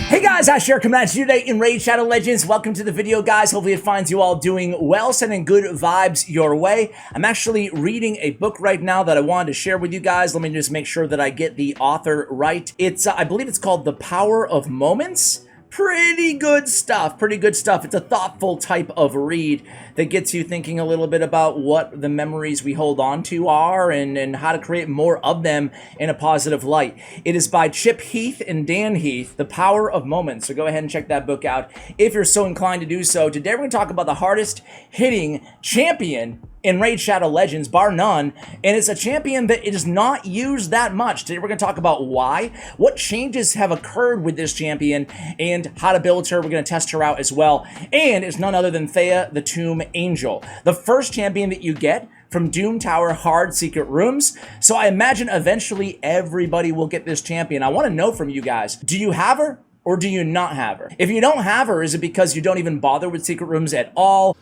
Hey guys, Ash here coming at you today in Raid Shadow Legends. Welcome to the video, guys. Hopefully it finds you all doing well, sending good vibes your way. I'm actually reading a book right now that I wanted to share with you guys. Let me just make sure that I get the author right. It's, I believe it's called The Power of Moments. Pretty good stuff, pretty good stuff. It's a thoughtful type of read that gets you thinking a little bit about what the memories we hold on to are and how to create more of them in a positive light. It is by Chip Heath and Dan Heath, The Power of Moments. So go ahead and check that book out if you're so inclined to do so. Today we're going to talk about the hardest hitting champion in Raid Shadow Legends, bar none, and it's a champion that is not used that much. Today we're going to talk about why, what changes have occurred with this champion, and how to build her. We're going to test her out as well, and it's none other than Thea the Tomb Angel, the first champion that you get from Doom Tower Hard Secret Rooms. So I imagine eventually everybody will get this champion. I want to know from you guys, do you have her or do you not have her? If you don't have her, is it because you don't even bother with Secret Rooms at all?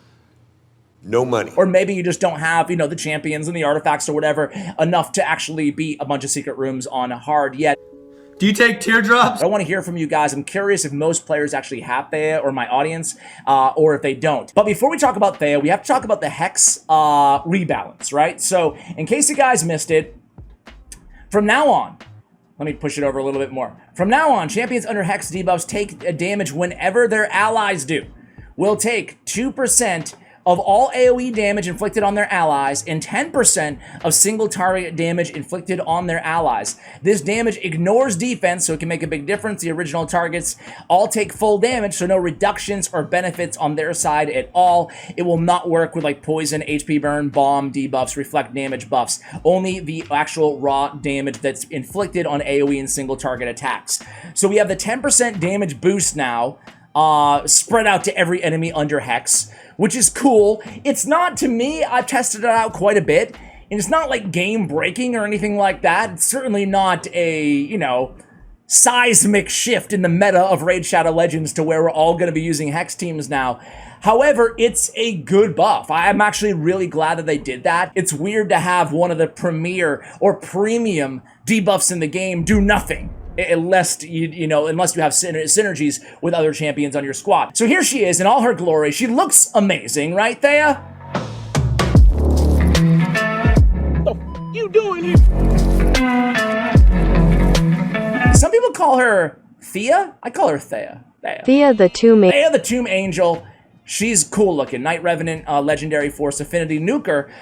No money. Or maybe you just don't have, you know, the champions and the artifacts or whatever enough to actually beat a bunch of secret rooms on hard yet. Do you take teardrops? I want to hear from you guys. I'm curious if most players actually have Thea, or my audience, or if they don't. But before we talk about Thea, we have to talk about the Hex rebalance, right? So in case you guys missed it, from now on, let me push it over a little bit more. From now on, champions under Hex debuffs take damage whenever their allies do. Will take 2% of all AOE damage inflicted on their allies and 10% of single target damage inflicted on their allies. This damage ignores defense, so it can make a big difference. The original targets all take full damage, so no reductions or benefits on their side at all. It will not work with like poison, HP burn, bomb debuffs, reflect damage buffs. Only the actual raw damage that's inflicted on AOE and single target attacks. So we have the 10% damage boost now, spread out to every enemy under Hex, which is cool. It's not, to me, I've tested it out quite a bit, and it's not like game breaking or anything like that. It's certainly not a, you know, seismic shift in the meta of Raid Shadow Legends to where we're all going to be using Hex teams now. However, it's a good buff. I'm actually really glad that they did that. It's weird to have one of the premier or premium debuffs in the game do nothing, unless you have synergies with other champions on your squad. So here she is in all her glory. She looks amazing, right, Thea? What are you doing here? Some people call her Thea. I call her Thea. Thea the Tomb Angel. Thea the Tomb Angel. She's cool looking. Night Revenant, Legendary Force Affinity Nuker.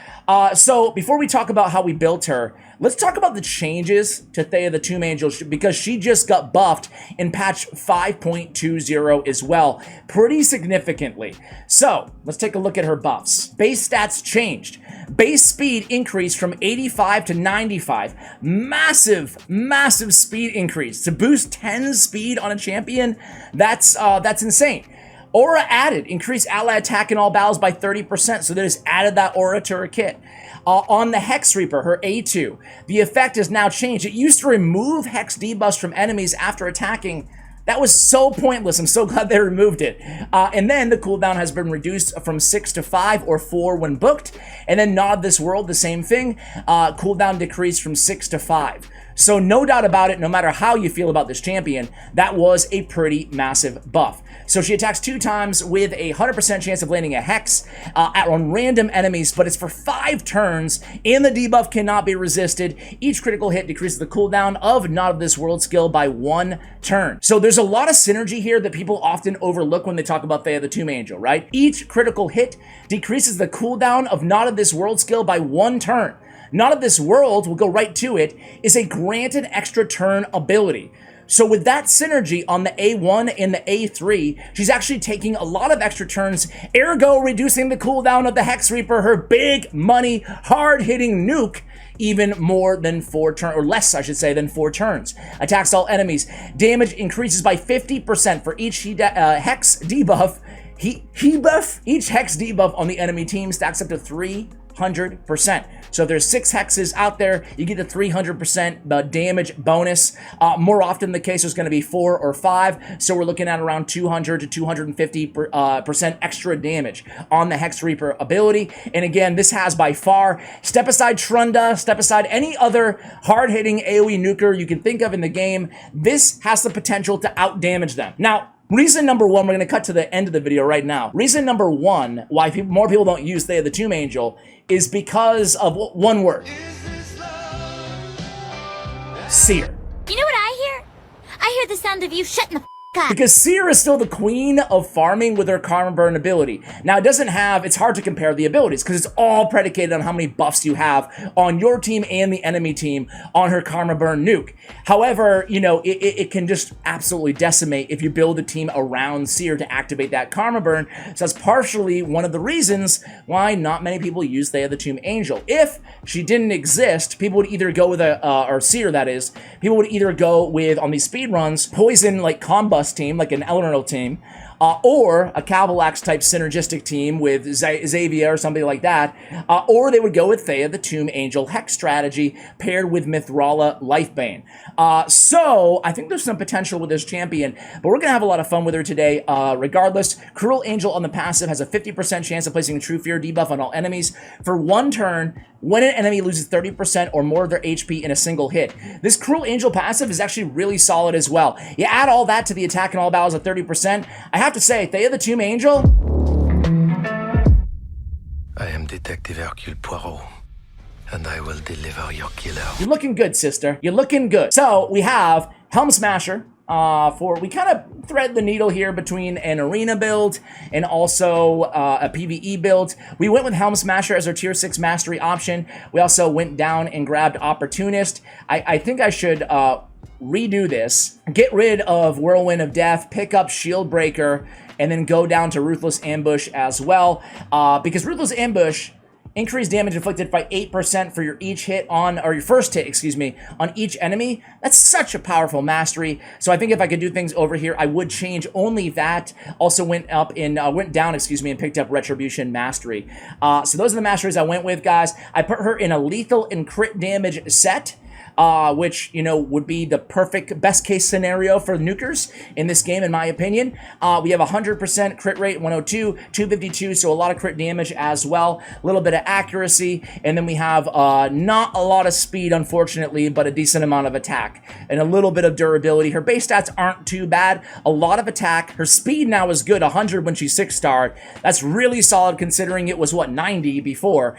So before we talk about how we built her, let's talk about the changes to Thea the Tomb Angel, because she just got buffed in patch 5.20 as well, pretty significantly. So let's take a look at her buffs. Base stats changed. Base speed increased from 85 to 95. Massive, massive speed increase. To boost 10 speed on a champion, that's insane. Aura added, increased ally attack in all battles by 30%, so they just added that aura to her kit. On the Hex Reaper, her A2, the effect has now changed. It used to remove Hex debuffs from enemies after attacking. That was so pointless. I'm so glad they removed it. And then the cooldown has been reduced from 6 to 5 or 4 when booked. And then Not of This World, the same thing. Cooldown decreased from 6 to 5. So no doubt about it, no matter how you feel about this champion, that was a pretty massive buff. So she attacks 2 times with a 100% chance of landing a Hex on random enemies, but it's for 5 turns, and the debuff cannot be resisted. Each critical hit decreases the cooldown of Not of This World skill by 1 turn. So there's a lot of synergy here that people often overlook when they talk about Thea the Tomb Angel, right? Each critical hit decreases the cooldown of Not of This World skill by 1 turn. Not of This World, we'll go right to it, is a granted extra turn ability. So with that synergy on the A1 and the A3, she's actually taking a lot of extra turns, ergo reducing the cooldown of the Hex Reaper, her big money, hard-hitting nuke, even more than 4 turns, or less, I should say, than 4 turns. Attacks all enemies. Damage increases by 50% for each Hex debuff. Each Hex debuff on the enemy team stacks up to 3 300%. So if there's 6 hexes out there, you get the 300% damage bonus. More often the case, there's going to be 4 or 5. So we're looking at around 200 to 250% extra damage on the Hex Reaper ability. And again, this has by far, step aside Trunda, step aside any other hard-hitting AOE nuker you can think of in the game, this has the potential to out-damage them. Now, reason number 1, we're going to cut to the end of the video right now. Reason number 1 why more people don't use Thea the Tomb Angel is because of one word. Seer. You know what I hear? I hear the sound of you shutting the f*** up. Because Seer is still the queen of farming with her Karma Burn ability. Now, it doesn't have, it's hard to compare the abilities because it's all predicated on how many buffs you have on your team and the enemy team on her Karma Burn nuke. However, you know, it can just absolutely decimate if you build a team around Seer to activate that Karma Burn. So that's partially one of the reasons why not many people use Thea the Tomb Angel. If she didn't exist, people would either go with or Seer that is, people would either go with, on these speed runs, Poison like Combust team, like an Eleanor team, or a Cavalax type synergistic team with Xavier or somebody like that, or they would go with Thea the Tomb Angel Hex strategy paired with Mithrala Lifebane. So I think there's some potential with this champion, but we're gonna have a lot of fun with her today. Regardless, Cruel Angel on the passive has a 50% chance of placing a True Fear debuff on all enemies for 1 turn when an enemy loses 30% or more of their HP in a single hit. This Cruel Angel passive is actually really solid as well. You add all that to the attack in all battles at 30%, I have to say, Thea the Tomb Angel. I am Detective Hercule Poirot, and I will deliver your killer. You're looking good, sister. You're looking good. So we have Helm Smasher. We kind of thread the needle here between an arena build and also a PvE build. We went with Helm Smasher as our tier 6 mastery option. We also went down and grabbed Opportunist. I think I should redo this, get rid of Whirlwind of Death, pick up Shield Breaker, and then go down to Ruthless Ambush as well, because Ruthless Ambush increase damage inflicted by 8% for your each hit on, or your first hit, excuse me, on each enemy. That's such a powerful mastery. So I think if I could do things over here, I would change only that. Also went down, excuse me, and picked up Retribution Mastery. So those are the masteries I went with, guys. I put her in a lethal and crit damage set, which, you know, would be the perfect best case scenario for nukers in this game, in my opinion. We have 100% crit rate, 102, 252, so a lot of crit damage as well, a little bit of accuracy, and then we have not a lot of speed, unfortunately, but a decent amount of attack and a little bit of durability. Her base stats aren't too bad, a lot of attack. Her speed now is good, 100 when she's 6-starred. That's really solid considering it was, what, 90 before.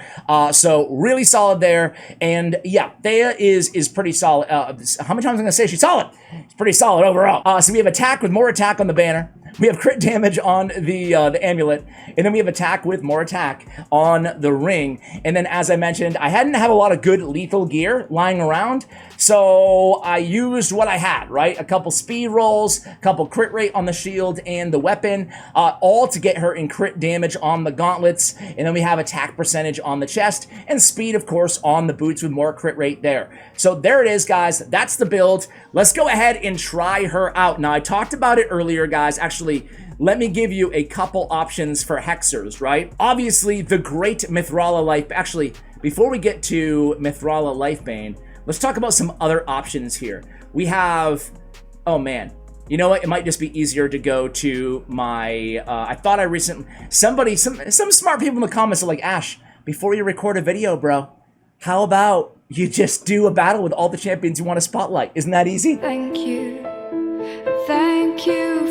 So really solid there, and yeah, Thea is pretty solid. How many times am I going to say she's solid? It's pretty solid overall. So we have attack with more attack on the banner. We have crit damage on the amulet, and then we have attack with more attack on the ring. And then, as I mentioned, I hadn't have a lot of good lethal gear lying around, so I used what I had, right? A couple speed rolls, a couple crit rate on the shield and the weapon, all to get her in crit damage on the gauntlets. And then we have attack percentage on the chest, and speed, of course, on the boots with more crit rate there. So there it is, guys. That's the build. Let's go ahead and try her out. Now, I talked about it earlier, guys. Actually, let me give you a couple options for hexers, right? Obviously, the great Mithrala Life... Actually, before we get to Mithrala Lifebane, let's talk about some other options here. We have... Oh, man. You know what? It might just be easier to go to my... I thought I recently... Somebody... Some smart people in the comments are like, Ash, before you record a video, bro, how about you just do a battle with all the champions you want to spotlight? Isn't that easy? Thank you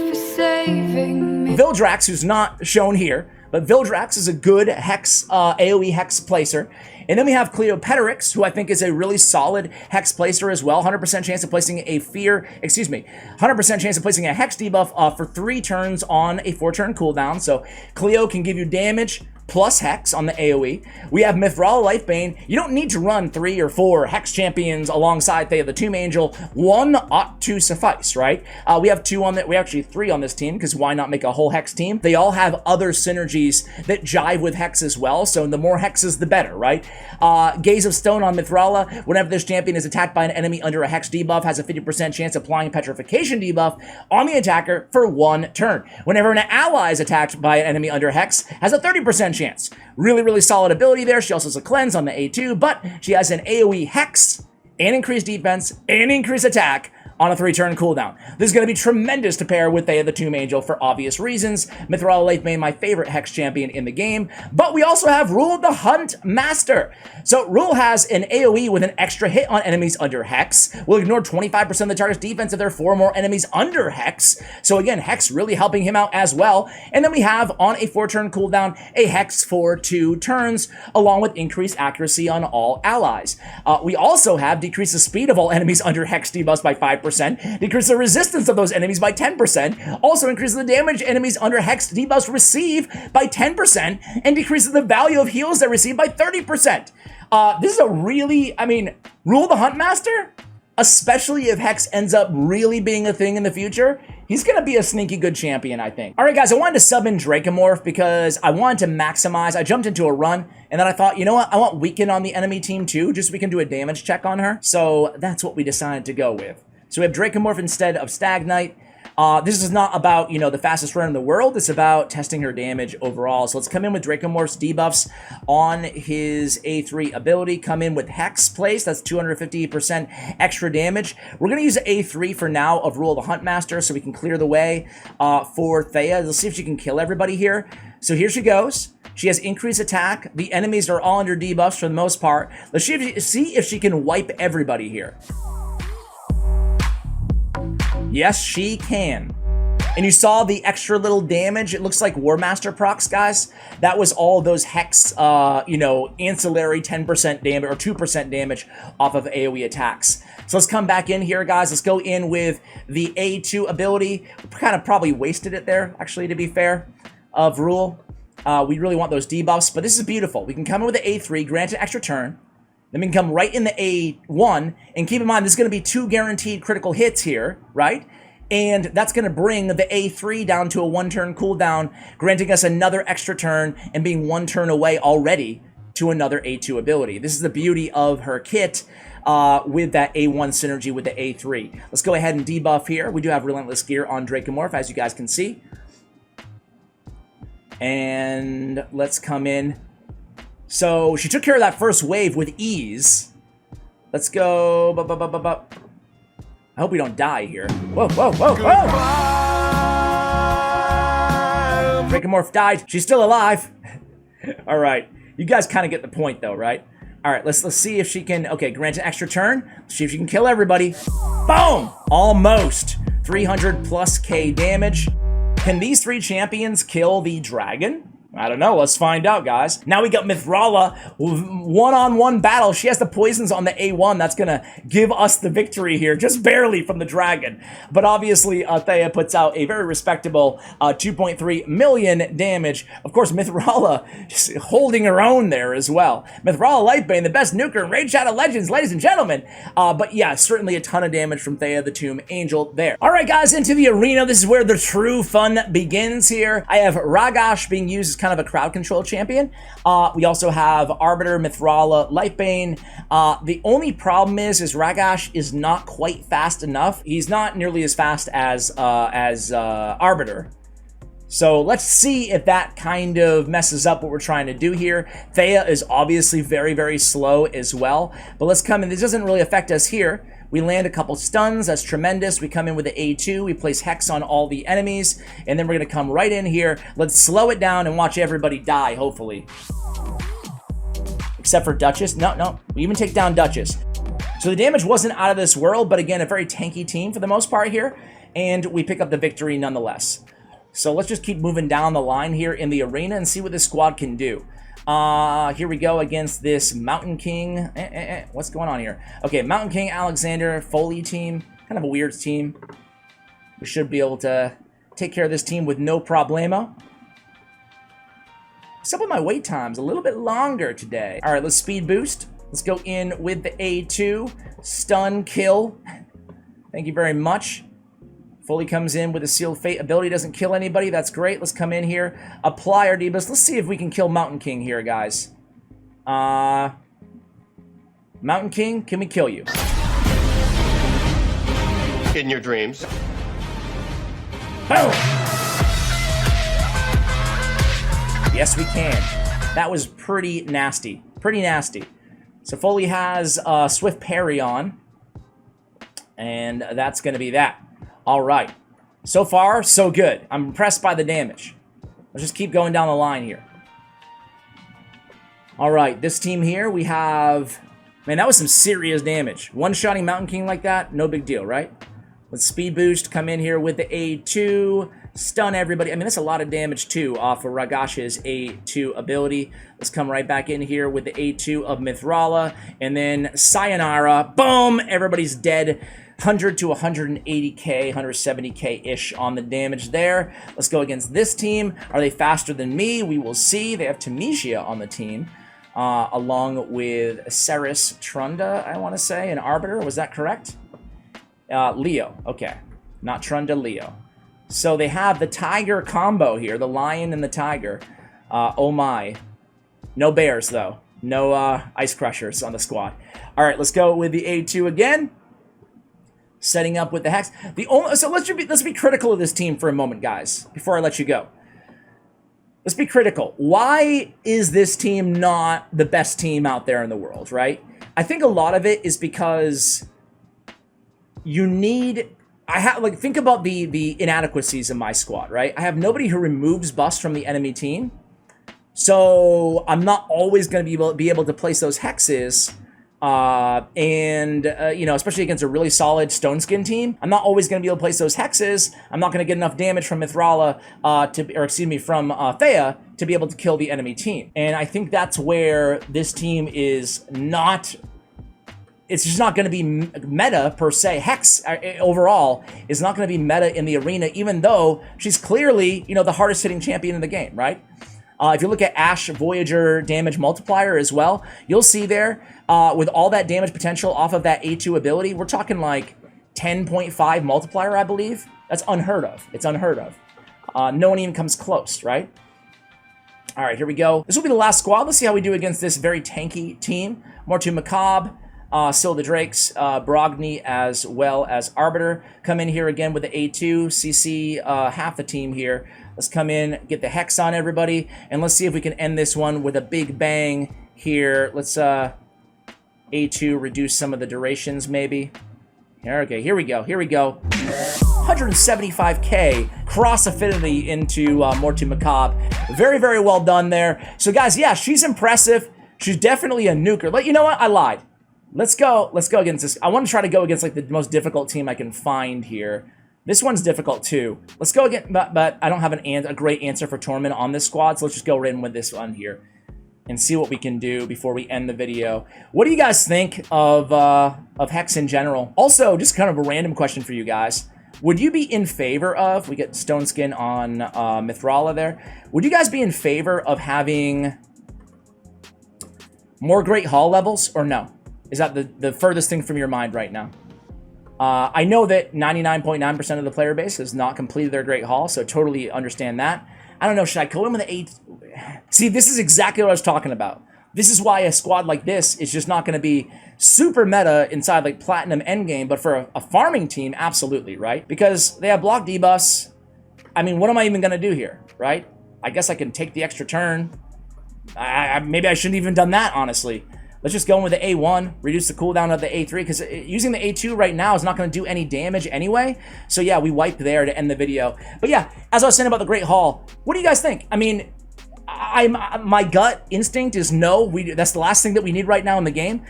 for saving me. Vildrax, who's not shown here, but Vildrax is a good hex, AoE hex placer. And then we have Cleopatra, who I think is a really solid hex placer as well. 100% chance of placing a 100% chance of placing a hex debuff for 3 turns on a 4-turn cooldown. So Cleo can give you damage plus hex on the AoE. We have Mithrala Lifebane. You don't need to run 3 or 4 hex champions alongside Thea the Tomb Angel. 1 ought to suffice, right? We have 2 on that. We actually 3 on this team, because why not make a whole hex team? They all have other synergies that jive with hex as well, so the more hexes, the better, right? Gaze of Stone on Mithrala. Whenever this champion is attacked by an enemy under a hex debuff, has a 50% chance of applying petrification debuff on the attacker for 1 turn. Whenever an ally is attacked by an enemy under hex, has a 30% chance chance. Really, really solid ability there. She also has a cleanse on the A2, but she has an AOE Hex and increased defense and increased attack on a 3-turn cooldown. This is going to be tremendous to pair with Thea the Tomb Angel for obvious reasons. Mithrala Lifebane, my favorite Hex champion in the game. But we also have Rule the Hunt Master. So Rule has an AoE with an extra hit on enemies under Hex. Will ignore 25% of the target's defense if there are 4 more enemies under Hex. So again, Hex really helping him out as well. And then we have on a 4-turn cooldown, a Hex for 2 turns, along with increased accuracy on all allies. We also have decreased the speed of all enemies under Hex debuffs by 5%. Decrease the resistance of those enemies by 10%, also increases the damage enemies under Hex debuffs receive by 10%, and decreases the value of heals they receive by 30%. This is a really, Rule the Hunt Master, especially if Hex ends up really being a thing in the future, he's going to be a sneaky good champion, I think. All right, guys, I wanted to sub in Dracomorph because I wanted to maximize. I jumped into a run, and then I thought, you know what? I want Weaken on the enemy team too, just so we can do a damage check on her. So that's what we decided to go with. So we have Dracomorph instead of Stag Knight. This is not about, the fastest run in the world. It's about testing her damage overall. So let's come in with Dracomorph's debuffs on his A3 ability. Come in with Hex Place. That's 250% extra damage. We're going to use A3 for now of Rule the Hunt Master so we can clear the way for Thea. Let's see if she can kill everybody here. So here she goes. She has increased attack. The enemies are all under debuffs for the most part. Let's see if she can wipe everybody here. Yes, she can. And you saw the extra little damage. It looks like War Master procs, guys. That was all those Hex, ancillary 10% damage or 2% damage off of AoE attacks. So let's come back in here, guys. Let's go in with the A2 ability. We kind of probably wasted it there, actually, to be fair, of Rule. We really want those debuffs, but this is beautiful. We can come in with the A3, grant an extra turn. Then we can come right in the A1, and keep in mind, there's going to be 2 guaranteed critical hits here, right? And that's going to bring the A3 down to a 1-turn cooldown, granting us another extra turn and being 1 turn away already to another A2 ability. This is the beauty of her kit with that A1 synergy with the A3. Let's go ahead and debuff here. We do have Relentless Gear on Dracomorph, as you guys can see. And let's come in. So she took care of that first wave with ease. Let's go. I hope we don't die here. Whoa, whoa, whoa, whoa! Dracomorph died. She's still alive. All right. You guys kind of get the point, though, right? All right, let's see if she can. Okay, grant an extra turn. Let's see if she can kill everybody. Boom! Almost 300+ damage. Can these 3 champions kill the dragon? I don't know. Let's find out, guys. Now we got Mithrala, one-on-one battle. She has the poisons on the A1. That's going to give us the victory here, just barely from the dragon. But obviously, Thea puts out a very respectable 2.3 million damage. Of course, Mithrala just holding her own there as well. Mithrala Lifebane, the best nuker in Raid Shadow Legends, ladies and gentlemen. But yeah, certainly a ton of damage from Thea the Tomb Angel there. All right, guys, into the arena. This is where the true fun begins here. I have Ragash being used as kind of a crowd control champion. We also have Arbiter, Mithrala, Lifebane. The only problem is Ragash is not quite fast enough. He's not nearly as fast as Arbiter. So let's see if that kind of messes up what we're trying to do here. Thea is obviously very, very slow as well. But let's come in. This doesn't really affect us here. We land a couple stuns. That's tremendous. We come in with the A2. We place Hex on all the enemies. And then we're going to come right in here. Let's slow it down and watch everybody die, hopefully. Except for Duchess. No. We even take down Duchess. So the damage wasn't out of this world. But again, a very tanky team for the most part here. And we pick up the victory nonetheless. So let's just keep moving down the line here in the arena and see what this squad can do. Here we go against this Mountain King. What's going on here? Okay, Mountain King, Alexander, Foley team. Kind of a weird team. We should be able to take care of this team with no problemo. What's up with my wait times? A little bit longer today. All right, let's speed boost. Let's go in with the A2. Stun, kill. Thank you very much. Foley comes in with a Sealed Fate ability, doesn't kill anybody. That's great. Let's come in here, apply our debuffs. Let's see if we can kill Mountain King here, guys. Mountain King, can we kill you? In your dreams. Boom! Yes, we can. That was pretty nasty. Pretty nasty. So Foley has Swift Parry on. And that's going to be that. All right. So far, so good. I'm impressed by the damage. Let's just keep going down the line here. All right, this team here, we have... Man, that was some serious damage. One-shotting Mountain King like that, no big deal, right? Let's speed boost, come in here with the A2, stun everybody. I mean, that's a lot of damage, too, off of Ragash's A2 ability. Let's come right back in here with the A2 of Mithrala, and then Sayonara. Boom! Everybody's dead. 100 to 180k, 170k-ish on the damage there. Let's go against this team. Are they faster than me? We will see. They have Tunisia on the team, along with Ceres Trunda, I want to say, an Arbiter. Was that correct? Leo. Okay. Not Trunda, Leo. So they have the Tiger combo here, the Lion and the Tiger. Oh my. No bears, though. No Ice Crushers on the squad. All right, let's go with the A2 again. Setting up with the Hex. So let's be critical of this team for a moment, guys, before I let you go. Let's be critical. Why is this team not the best team out there in the world, right? I think a lot of it is because you need... think about the inadequacies in my squad, right? I have nobody who removes buffs from the enemy team. So I'm not always going to be able to place those hexes. You know, especially against a really solid Stone Skin team, I'm not always going to be able to place those hexes. I'm not going to get enough damage from Mithrala, from Thea to be able to kill the enemy team. And I think that's where this team is not... It's just not going to be meta, per se. Hex, overall, is not going to be meta in the arena, even though she's clearly, you know, the hardest hitting champion in the game, right? If you look at Ash Voyager damage multiplier as well, you'll see there, with all that damage potential off of that A2 ability, we're talking like 10.5 multiplier, I believe. That's unheard of. It's unheard of. No one even comes close, right? All right, here we go. This will be the last squad. Let's see how we do against this very tanky team. Mortu Macabre, Syl the Drakes, Brogni, as well as Arbiter. Come in here again with the A2, CC half the team here. Let's come in, get the Hex on everybody, and let's see if we can end this one with a big bang here. Let's A2 reduce some of the durations maybe. Okay, here we go, here we go. 175k cross affinity into Mortu Macabre. Very, very well done there. So guys, yeah, she's impressive. She's definitely a nuker. But you know what? I lied. Let's go against this. I want to try to go against like the most difficult team I can find here. This one's difficult too. Let's go again, but I don't have a great answer for Torment on this squad, so let's just go in with this one here and see what we can do before we end the video. What do you guys think of Hex in general? Also, just kind of a random question for you guys. Would you be in favor of, we get Stone Skin on Mithrala there, would you guys be in favor of having more Great Hall levels or no? Is that the furthest thing from your mind right now? I know that 99.9% of the player base has not completed their Great Hall, so totally understand that. I don't know, should I go in with the 8? See, this is exactly what I was talking about. This is why a squad like this is just not going to be super meta inside like Platinum Endgame, but for a farming team, absolutely, right? Because they have block debuffs. I mean, what am I even going to do here, right? I guess I can take the extra turn. Maybe I shouldn't even done that, honestly. Let's just go in with the A1, reduce the cooldown of the A3, because using the A2 right now is not going to do any damage anyway. So yeah, we wiped there to end the video. But yeah, as I was saying about the Great Hall, what do you guys think? I mean, my gut instinct is no. That's the last thing that we need right now in the game.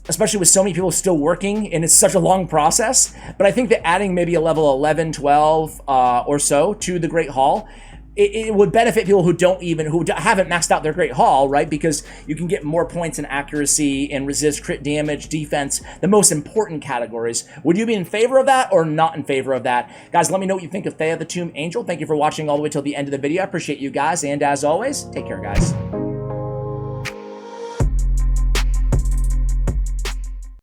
Especially with so many people still working, and it's such a long process. But I think that adding maybe a level 11, 12 or so to the Great Hall, it would benefit people who haven't maxed out their Great Hall, right? Because you can get more points in accuracy and resist crit damage, defense, the most important categories. Would you be in favor of that or not in favor of that? Guys, let me know what you think of Thea the Tomb Angel. Thank you for watching all the way till the end of the video. I appreciate you guys, and as always, take care, guys.